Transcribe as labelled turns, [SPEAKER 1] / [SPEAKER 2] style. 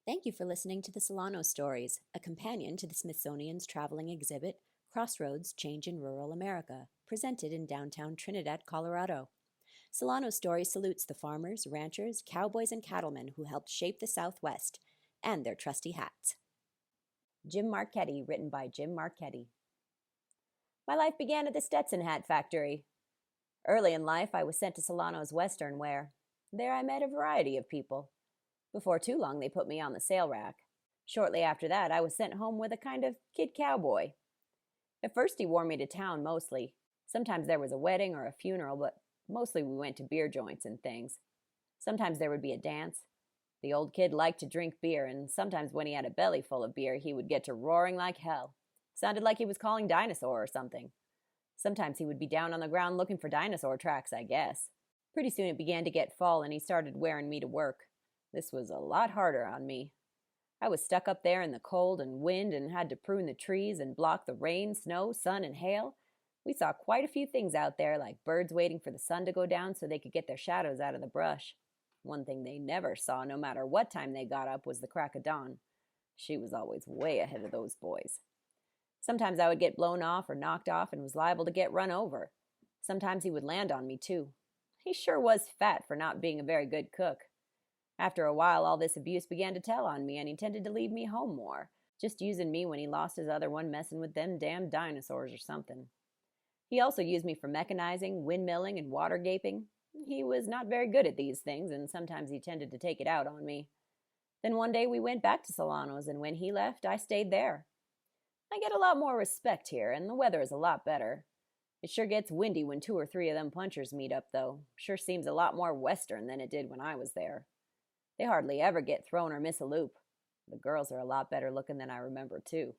[SPEAKER 1] Thank you for listening to the Solanos Stories, a companion to the Smithsonian's traveling exhibit, Crossroads, Change in Rural America, presented in downtown Trinidad, Colorado. Solanos Stories salutes the farmers, ranchers, cowboys, and cattlemen who helped shape the Southwest, and their trusty hats. Jim Marchetti, written by Jim Marchetti. My life began at the Stetson hat factory. Early in life, I was sent to Solanos Western Wear. There I met a variety of people. Before too long, they put me on the sale rack. Shortly after that, I was sent home with a kind of kid cowboy. At first, he wore me to town mostly. Sometimes there was a wedding or a funeral, but mostly we went to beer joints and things. Sometimes there would be a dance. The old kid liked to drink beer, and sometimes when he had a belly full of beer, he would get to roaring like hell. Sounded like he was calling dinosaur or something. Sometimes he would be down on the ground looking for dinosaur tracks, I guess. Pretty soon it began to get fall, and he started wearing me to work. This was a lot harder on me. I was stuck up there in the cold and wind and had to prune the trees and block the rain, snow, sun, and hail. We saw quite a few things out there, like birds waiting for the sun to go down so they could get their shadows out of the brush. One thing they never saw, no matter what time they got up, was the crack of dawn. She was always way ahead of those boys. Sometimes I would get blown off or knocked off and was liable to get run over. Sometimes he would land on me, too. He sure was fat for not being a very good cook. After a while, all this abuse began to tell on me, and he tended to leave me home more, just using me when he lost his other one messing with them damn dinosaurs or something. He also used me for mechanizing, windmilling, and water gaping. He was not very good at these things, and sometimes he tended to take it out on me. Then one day we went back to Solanos, and when he left, I stayed there. I get a lot more respect here, and the weather is a lot better. It sure gets windy when 2 or 3 of them punchers meet up, though. Sure seems a lot more western than it did when I was there. They hardly ever get thrown or miss a loop. The girls are a lot better looking than I remember, too.